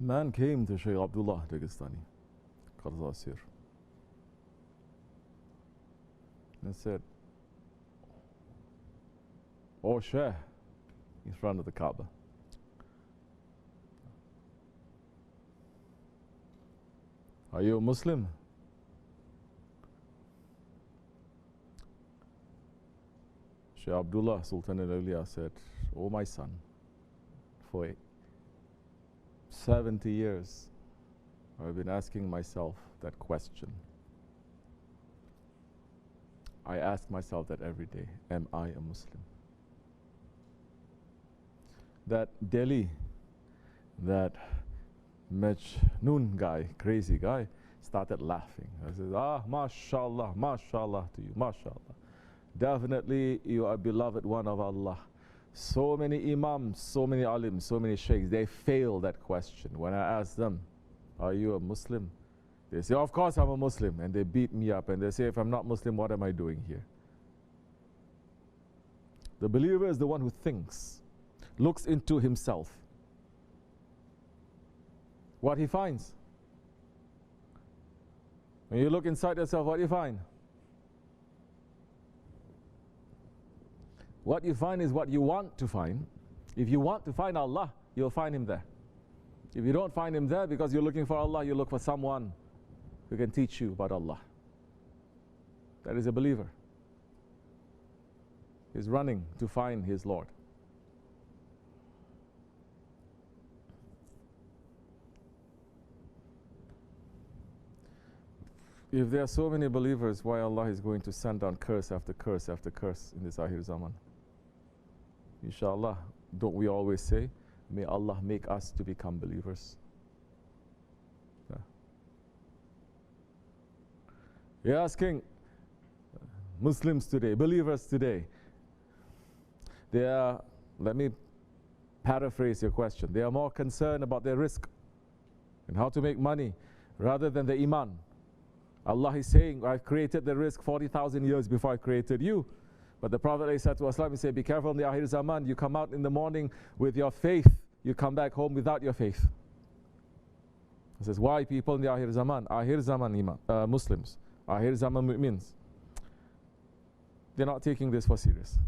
Man came to Shaykh Abdullah Dagestani, Qarzasir, and said, "Oh Shaykh," in front of the Kaaba, "Are you a Muslim?" Shaykh Abdullah Sultan al-Awliya said, "Oh my son, for 70 years I've been asking myself that question. I ask myself that every day, am I a Muslim?" That Delhi, that Majnoon guy, crazy guy, started laughing. I said, mashallah, mashallah to you, mashallah. Definitely you are a beloved one of Allah. So many imams, so many alims, so many sheikhs, they fail that question. When I ask them, are you a Muslim? They say, of course I'm a Muslim. And they beat me up and they say, if I'm not Muslim, what am I doing here? The believer is the one who thinks, looks into himself, what he finds. When you look inside yourself, what do you find? What you find is what you want to find. If you want to find Allah, you'll find Him there. If you don't find Him there because you're looking for Allah, you look for someone who can teach you about Allah. That is a believer. He's running to find his Lord. If there are so many believers, why Allah is going to send down curse after curse after curse in this Akhir Zaman? Inshallah, don't we always say, may Allah make us to become believers? Yeah. You're asking Muslims today, believers today, they are, let me paraphrase your question, they are more concerned about their risk and how to make money rather than the iman. Allah is saying, I've created the risk 40,000 years before I created you. But the Prophet ﷺ said, be careful in the Akhir Zaman. You come out in the morning with your faith. You come back home without your faith. He says, why people in the Akhir Zaman? Akhir Zaman Muslims. Akhir Zaman mu'mins. They're not taking this for serious.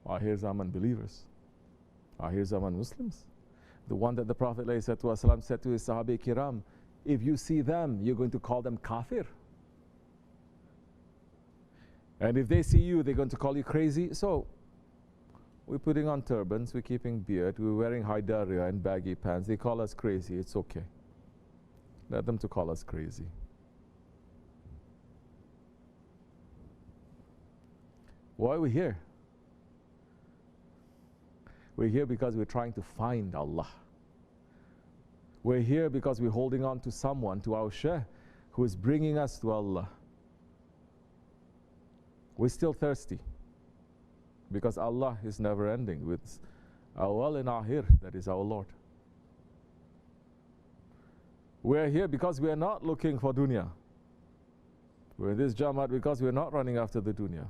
Akhir Zaman believers. Akhir Zaman Muslims. The one that the Prophet ﷺ said to his Sahabi Kiram, if you see them, you're going to call them kafir. And if they see you, they're going to call you crazy. So, we're putting on turbans, we're keeping beard, we're wearing haidaria and baggy pants. They call us crazy, it's okay. Let them to call us crazy. Why are we here? We're here because we're trying to find Allah. We're here because we're holding on to someone, to our Shaykh, who is bringing us to Allah. We're still thirsty because Allah is never ending with Awal and Akhir, that is our Lord. We're here because we are not looking for dunya. We're in this Jamaat because we're not running after the dunya.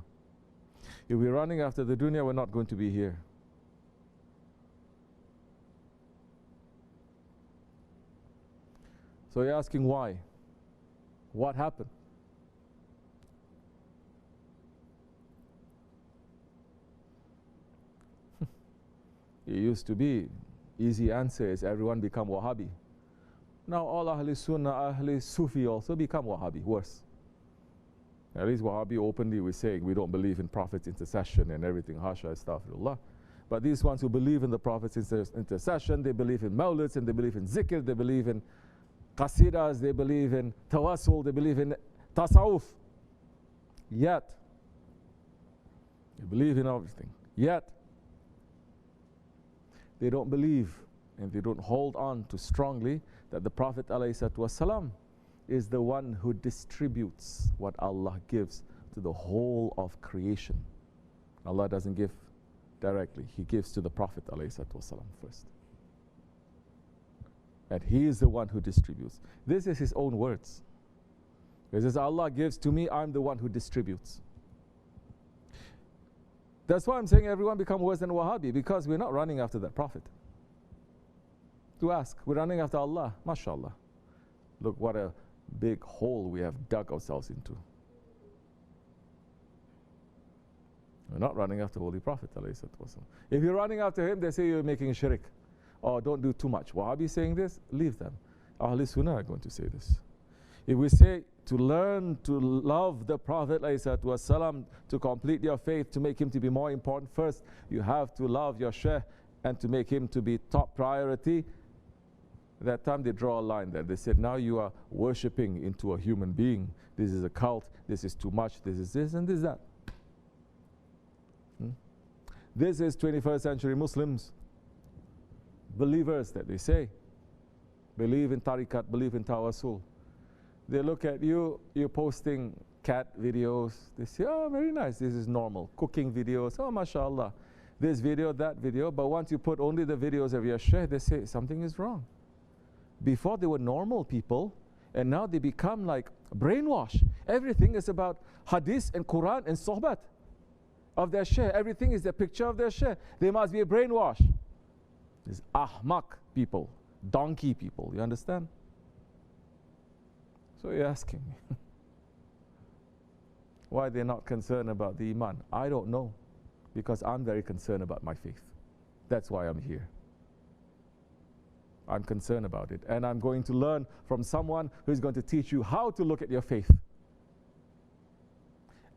If we're running after the dunya, we're not going to be here. So you're asking why? What happened? It used to be, easy answer is everyone become Wahhabi. Now all Ahli Sunnah, Ahli Sufi also become Wahhabi, worse. At least Wahhabi openly we say we don't believe in Prophet's intercession and everything, hasha, astaghfirullah. But these ones who believe in the Prophet's intercession, they believe in Mawlids and they believe in Zikr, they believe in Qasidas, they believe in Tawassul, they believe in Tasawuf. Yet, they believe in everything. Yet, they don't believe and they don't hold on to strongly that the Prophet ﷺ is the one who distributes what Allah gives to the whole of creation. Allah doesn't give directly, He gives to the Prophet ﷺ first. And He is the one who distributes. This is His own words. He says, Allah gives to me, I'm the one who distributes. That's why I'm saying everyone become worse than Wahhabi, because we're not running after that Prophet. To ask, we're running after Allah, mashallah. Look what a big hole we have dug ourselves into. We're not running after Holy Prophet. If you're running after him, they say you're making shirk. Or don't do too much. Wahhabi saying this, leave them. Ahl Sunnah are going to say this. If we say to learn to love the Prophet ﷺ, to complete your faith, to make him to be more important, first you have to love your Shaykh and to make him to be top priority. That time they draw a line there. They said, now you are worshipping into a human being. This is a cult. This is too much. This is this and this is that. This is 21st century Muslims, believers that they say, believe in tariqat, believe in tawassul. They look at you, you're posting cat videos. They say, oh, very nice, this is normal. Cooking videos, oh, mashallah. This video, that video. But once you put only the videos of your Shaykh, they say something is wrong. Before they were normal people, and now they become like brainwashed. Everything is about hadith and Quran and Sohbet of their Shaykh. Everything is a picture of their Shaykh. They must be brainwashed. These ahmak people, donkey people, you understand? So you're asking me, why they're not concerned about the Iman? I don't know, because I'm very concerned about my faith. That's why I'm here. I'm concerned about it, and I'm going to learn from someone who's going to teach you how to look at your faith.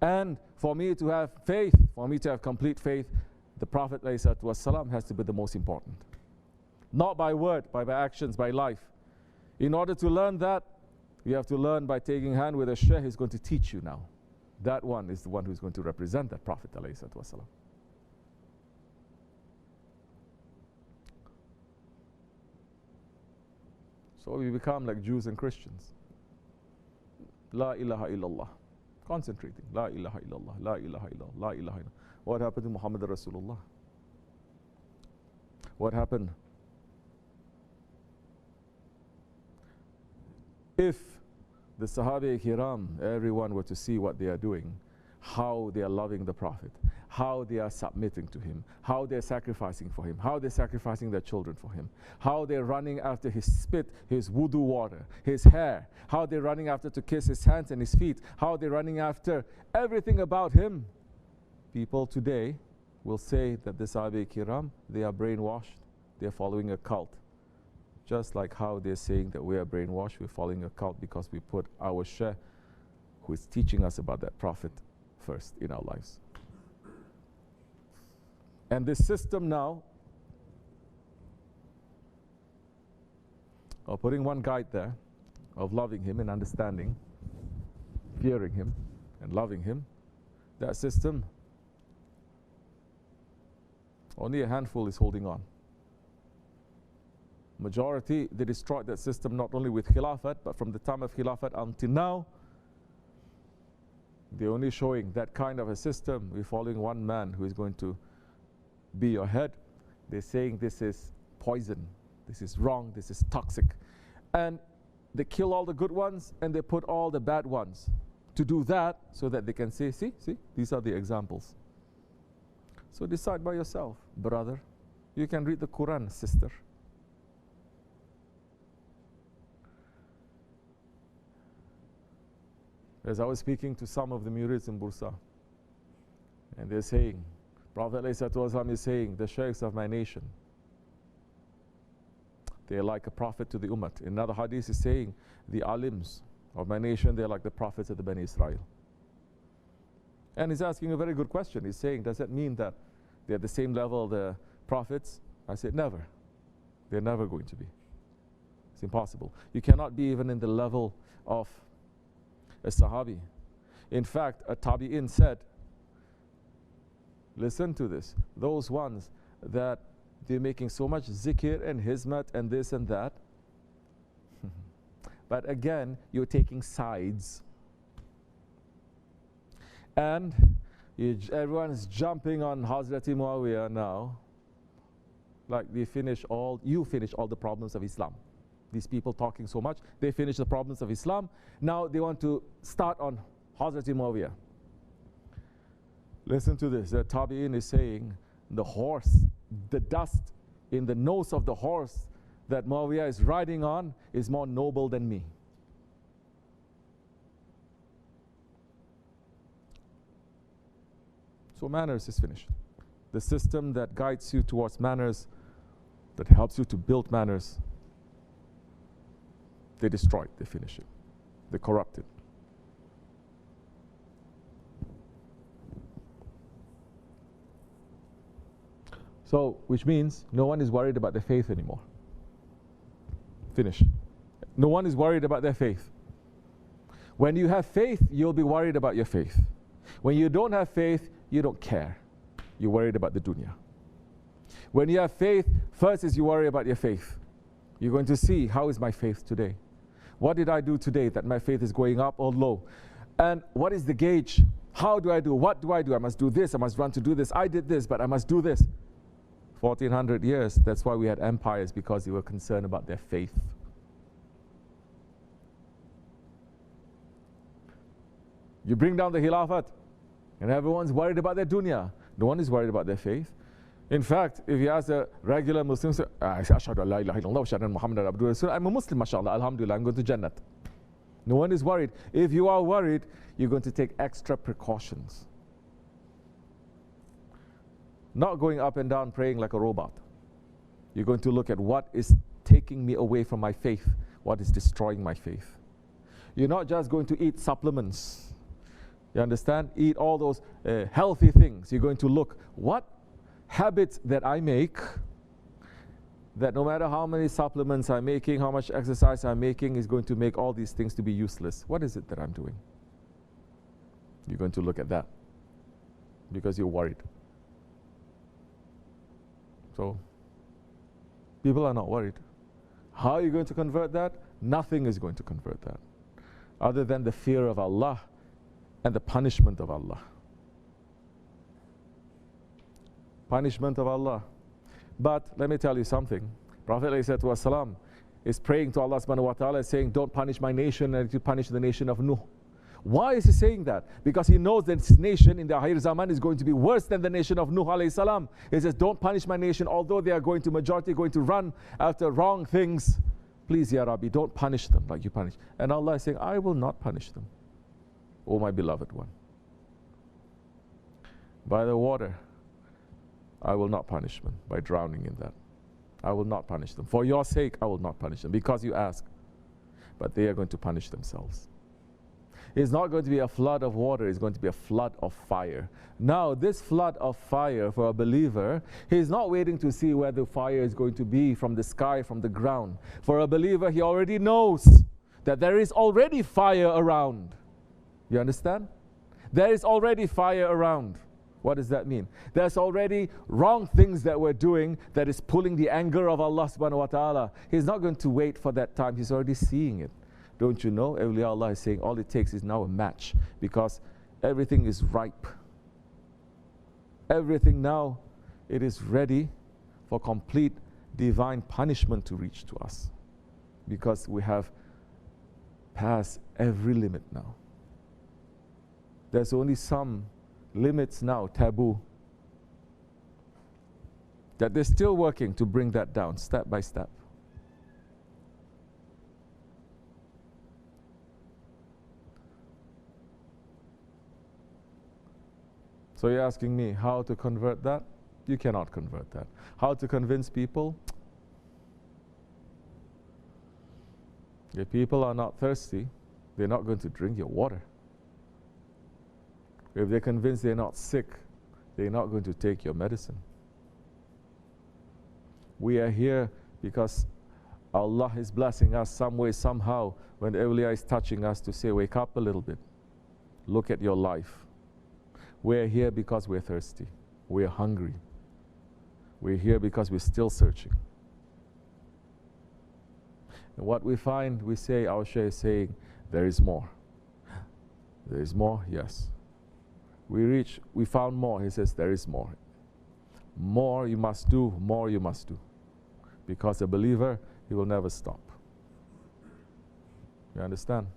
And for me to have faith, for me to have complete faith, the Prophet ﷺ has to be the most important. Not by word, by actions, by life. In order to learn that, you have to learn by taking hand with a Shaykh who's going to teach you now. That one is the one who's going to represent that Prophet ﷺ. So we become like Jews and Christians. La ilaha illallah. Concentrating. La ilaha illallah. La ilaha illallah. La ilaha illallah. What happened to Muhammad Rasulullah? What happened? If the Sahaba Kiram, everyone were to see what they are doing, how they are loving the Prophet, how they are submitting to him, how they're sacrificing for him, how they're sacrificing their children for him, how they're running after his spit, his wudu water, his hair, how they're running after to kiss his hands and his feet, how they're running after everything about him. People today will say that the Sahaba Kiram, they are brainwashed, they're following a cult. Just like how they're saying that we are brainwashed, we're following a cult because we put our Shaykh, who is teaching us about that Prophet, first in our lives. And this system now of putting one guide there, of loving him and understanding, fearing him and loving him, that system, only a handful is holding on. Majority, they destroyed that system not only with Khilafat, but from the time of Khilafat until now, they're only showing that kind of a system. We're following one man who is going to be your head. They're saying this is poison, this is wrong, this is toxic. And they kill all the good ones and they put all the bad ones to do that so that they can say, see, these are the examples. So decide by yourself, brother. You can read the Quran, sister. As I was speaking to some of the murids in Bursa, and they're saying, Prophet ﷺ is saying, the shaykhs of my nation, they're like a prophet to the ummah. In another hadith is saying, the alims of my nation, they're like the prophets of the Bani Israel. And he's asking a very good question. He's saying, does that mean that they're the same level of the prophets? I said, never. They're never going to be. It's impossible. You cannot be even in the level of a Sahabi. In fact, a Tabi'in said, listen to this, those ones that they're making so much zikr and hizmat and this and that, but again, you're taking sides. And everyone is jumping on Hazrati Muawiyah now, like you finish all the problems of Islam. These people talking so much, they finish the problems of Islam. Now they want to start on Hazrati Muawiyah. Listen to this. The Tabi'in is saying the horse, the dust in the nose of the horse that Muawiyah is riding on is more noble than me. So manners is finished. The system that guides you towards manners, that helps you to build manners, they destroy it, they finish it, they corrupt it. So, which means no one is worried about their faith anymore. Finish. No one is worried about their faith. When you have faith, you'll be worried about your faith. When you don't have faith, you don't care. You're worried about the dunya. When you have faith, first is you worry about your faith. You're going to see, how is my faith today? What did I do today that my faith is going up or low? And what is the gauge? How do I do? What do I do? I must do this. I must run to do this. I did this, but I must do this. 1400 years, that's why we had empires, because they were concerned about their faith. You bring down the Khilafat, and everyone's worried about their dunya. No one is worried about their faith. In fact, if you ask a regular Muslim, Ashhadu an la ilaha illallah wa ashhadu anna Muhammadan abduhu rasul, I'm a Muslim, mashallah, alhamdulillah, I'm going to Jannat. No one is worried. If you are worried, you're going to take extra precautions. Not going up and down praying like a robot. You're going to look at what is taking me away from my faith, what is destroying my faith. You're not just going to eat supplements. You understand? Eat all those healthy things. You're going to look, what habits that I make, that no matter how many supplements I'm making, how much exercise I'm making, is going to make all these things to be useless. What is it that I'm doing? You're going to look at that because you're worried. So, people are not worried. How are you going to convert that? Nothing is going to convert that, other than the fear of Allah and the punishment of Allah. Punishment of Allah. But let me tell you something. Prophet ﷺ is praying to Allah subhanahu wa ta'ala, saying, don't punish my nation and to punish the nation of Nuh. Why is he saying that? Because he knows that this nation in the Akhir Zaman is going to be worse than the nation of Nuh alayhi salam. He says, don't punish my nation, although they are majority going to run after wrong things. Please, Ya Rabbi, don't punish them like you punish. And Allah is saying, I will not punish them, O my beloved one. By the water, I will not punish them by drowning in that. I will not punish them. For your sake, I will not punish them, because you ask. But they are going to punish themselves. It's not going to be a flood of water, it's going to be a flood of fire. Now, this flood of fire for a believer, he's not waiting to see where the fire is going to be from the sky, from the ground. For a believer, he already knows that there is already fire around. You understand? There is already fire around. What does that mean? There's already wrong things that we're doing that is pulling the anger of Allah subhanahu wa ta'ala. He's not going to wait for that time, he's already seeing it. Don't you know? Awliya Allah is saying all it takes is now a match, because everything is ripe. Everything now, it is ready for complete divine punishment to reach to us, because we have passed every limit now. There's only some limits now, taboo, that they're still working to bring that down step by step. So you're asking me how to convert that? You cannot convert that. How to convince people? If people are not thirsty, they're not going to drink your water. If they're convinced they're not sick, they're not going to take your medicine. We are here because Allah is blessing us some way, somehow, when the awliya is touching us to say, wake up a little bit. Look at your life. We're here because we're thirsty. We're hungry. We're here because we're still searching. And what we find, we say, our Shaykh is saying, there is more. There is more, yes. We found more. He says, there is more. More you must do, more you must do. Because a believer, he will never stop. You understand?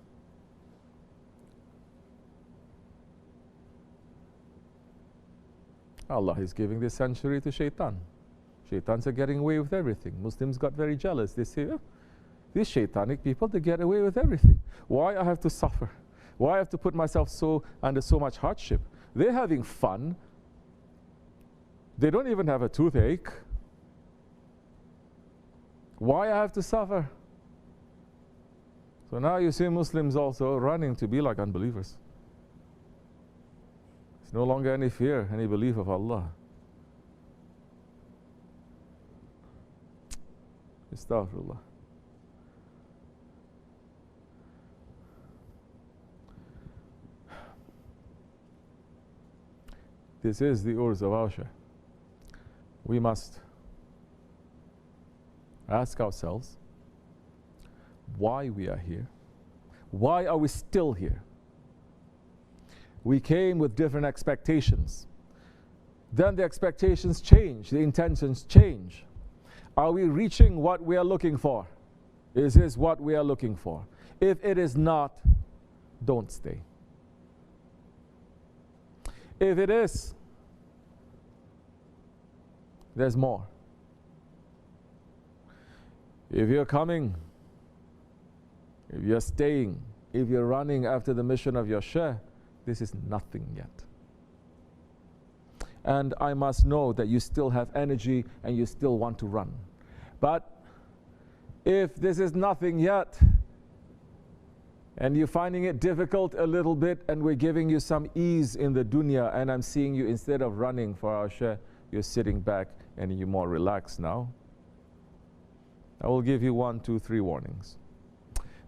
Allah is giving this century to shaitan. Shaitans are getting away with everything. Muslims got very jealous. They say, oh, these shaitanic people, they get away with everything. Why I have to suffer? Why I have to put myself under so much hardship? They're having fun. They don't even have a toothache. Why I have to suffer? So now you see Muslims also running to be like unbelievers. There's no longer any fear, any belief of Allah. Astaghfirullah. This is the urz of our Shaykh. We must ask ourselves why we are here. Why are we still here? We came with different expectations. Then the expectations change, the intentions change. Are we reaching what we are looking for? Is this what we are looking for? If it is not, don't stay. If it is, there's more. If you're coming, if you're staying, if you're running after the mission of your Shaykh, this is nothing yet. And I must know that you still have energy and you still want to run. But if this is nothing yet, and you're finding it difficult a little bit, and we're giving you some ease in the dunya, and I'm seeing you, instead of running for our Shaykh, you're sitting back and you're more relaxed now, I will give you 1, 2, 3 warnings.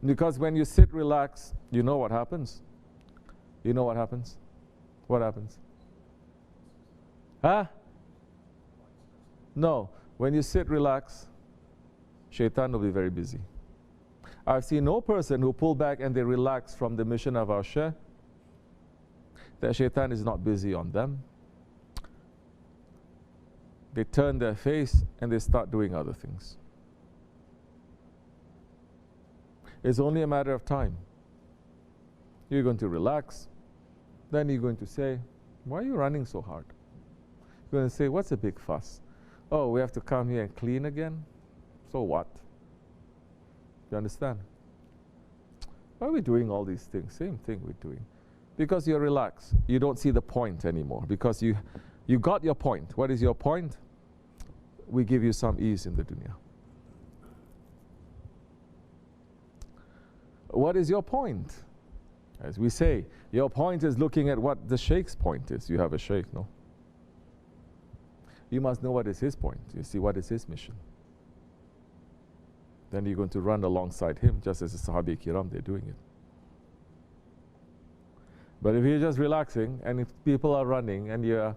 Because when you sit relaxed, you know what happens? You know what happens? What happens? Huh? No. When you sit relaxed, shaitan will be very busy. I've seen no person who pull back and they relax from the mission of our Shaykh, that shaitan is not busy on them. They turn their face and they start doing other things. It's only a matter of time. You're going to relax. Then you're going to say, why are you running so hard? You're going to say, what's the big fuss? Oh, we have to come here and clean again? So what? You understand? Why are we doing all these things? Same thing we're doing. Because you're relaxed. You don't see the point anymore. Because you got your point. What is your point? We give you some ease in the dunya. What is your point? As we say, your point is looking at what the Shaykh's point is. You have a Shaykh, no? You must know what is his point. You see what is his mission. Then you're going to run alongside him, just as the Sahabi-Kiram, they're doing it. But if you're just relaxing, and if people are running, and you're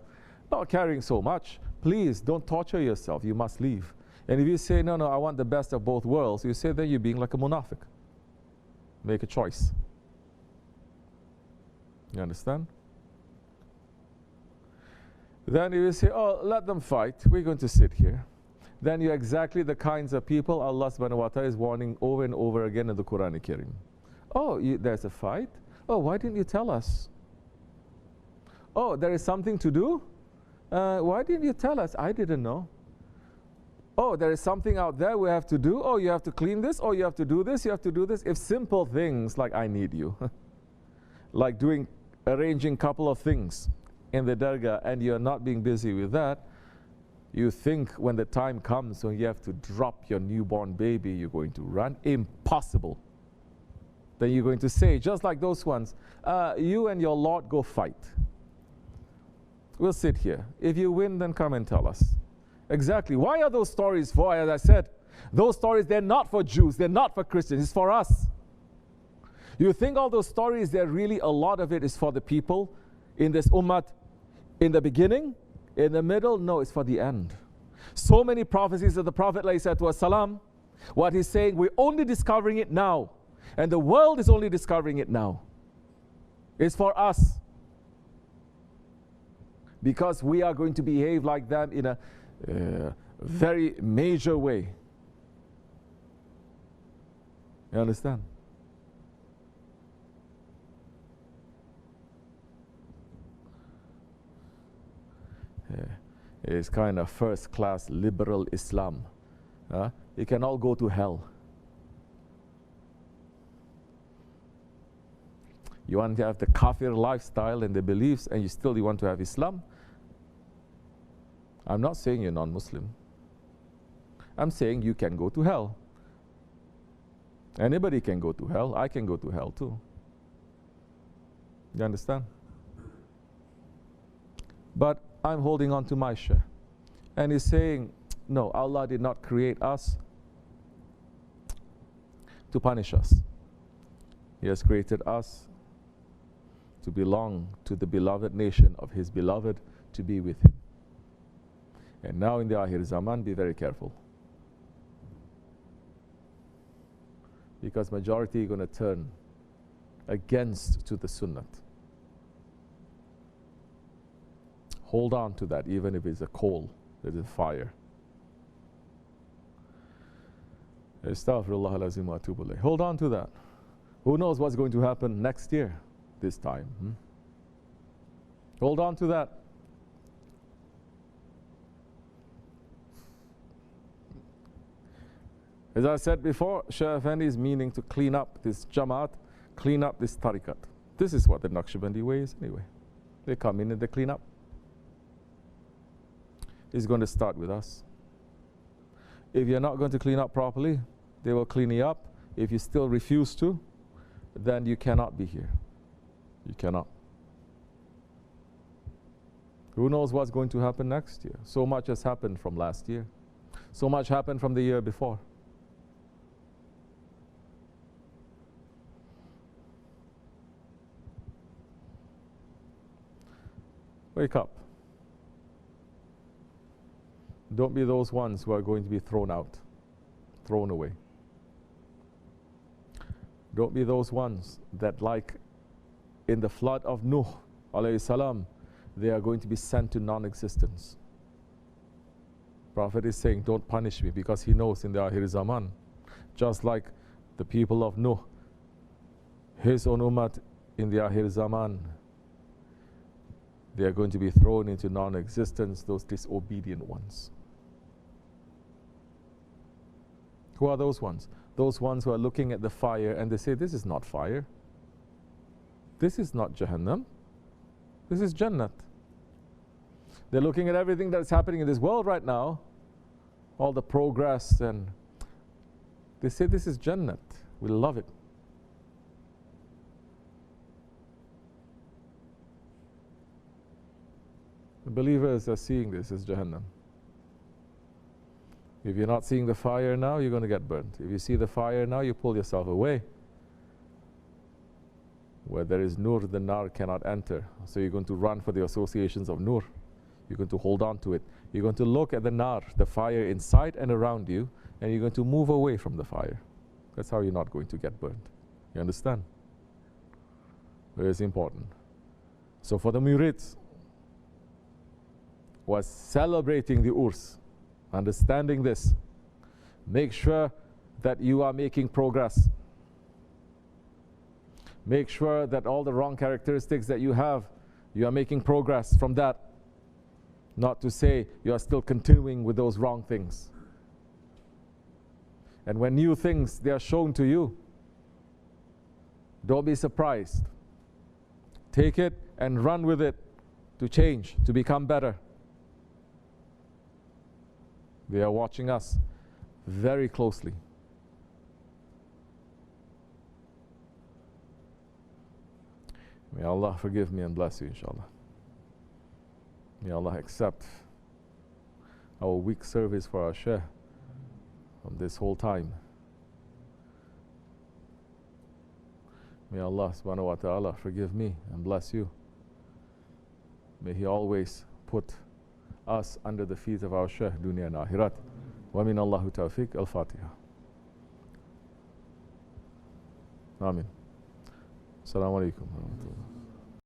not carrying so much, please don't torture yourself. You must leave. And if you say, no, I want the best of both worlds, you say then you're being like a munafiq. Make a choice. You understand? Then you say, oh, let them fight. We're going to sit here. Then you're exactly the kinds of people Allah subhanahu wa ta'ala is warning over and over again in the Quran Kerim. Oh, there's a fight? Oh, why didn't you tell us? Oh, there is something to do? Why didn't you tell us? I didn't know. Oh, there is something out there we have to do. Oh, you have to clean this. Oh, you have to do this. You have to do this. If simple things like I need you, like arranging a couple of things in the dargah, and you're not being busy with that, you think when the time comes when you have to drop your newborn baby, you're going to run? Impossible. Then you're going to say, just like those ones, you and your Lord go fight. We'll sit here. If you win, then come and tell us. Exactly. Why are those stories for? As I said, those stories, they're not for Jews, they're not for Christians, it's for us. You think all those stories, they're really, a lot of it is for the people in this ummah in the beginning, in the middle? No, it's for the end. So many prophecies of the Prophet ﷺ, what he's saying, we're only discovering it now. And the world is only discovering it now. It's for us. Because we are going to behave like them in a very major way. You understand? is kind of first-class liberal Islam. You can all go to hell. You want to have the kafir lifestyle and the beliefs, and you want to have Islam? I'm not saying you're non-Muslim. I'm saying you can go to hell. Anybody can go to hell. I can go to hell too. You understand? But I'm holding on to my Shaykh. And he's saying, no, Allah did not create us to punish us. He has created us to belong to the beloved nation of His beloved, to be with Him. And now in the Akhir Zaman, be very careful. Because majority are going to turn against to the Sunnah. Hold on to that, even if it's a coal, it's a fire. Astaghfirullah alazim wa atubu ilayh. Hold on to that. Who knows what's going to happen next year, this time? Hold on to that. As I said before, Shaykh Effendi is meaning to clean up this Jamaat, clean up this Tariqat. This is what the Naqshbandi way is anyway. They come in and they clean up. He's going to start with us. If you're not going to clean up properly, they will clean you up. If you still refuse to, then you cannot be here. You cannot. Who knows what's going to happen next year? So much has happened from last year. So much happened from the year before. Wake up. Don't be those ones who are going to be thrown out, thrown away. Don't be those ones that, like in the flood of Nuh alayhi salam, they are going to be sent to non-existence. Prophet is saying, don't punish me, because he knows in the Akhir Zaman, just like the people of Nuh, his own ummah in the Akhir Zaman, they are going to be thrown into non-existence, those disobedient ones. Who are those ones? Those ones who are looking at the fire and they say, this is not fire. This is not Jahannam. This is Jannat. They're looking at everything that's happening in this world right now, all the progress, and they say this is Jannat. We love it. The believers are seeing this as Jahannam. If you're not seeing the fire now, you're going to get burnt. If you see the fire now, you pull yourself away. Where there is nur, the nar cannot enter. So you're going to run for the associations of nur. You're going to hold on to it. You're going to look at the nar, the fire inside and around you, and you're going to move away from the fire. That's how you're not going to get burnt. You understand? Very important. So for the murids, was celebrating the Urs, understanding this, make sure that you are making progress. Make sure that all the wrong characteristics that you have, you are making progress from that. Not to say you are still continuing with those wrong things. And when new things, they are shown to you, don't be surprised. Take it and run with it to change, to become better. They are watching us very closely. May Allah forgive me and bless you, inshallah. May Allah accept our weak service for our Shaykh from this whole time. May Allah subhanahu wa ta'ala forgive me and bless you. May He always put us under the feet of our Shaykh, dunya and akhirat. Wa min Allahu tawfiq. Al-Fatiha. Amin. Assalamu alaikum wa rahmatullah.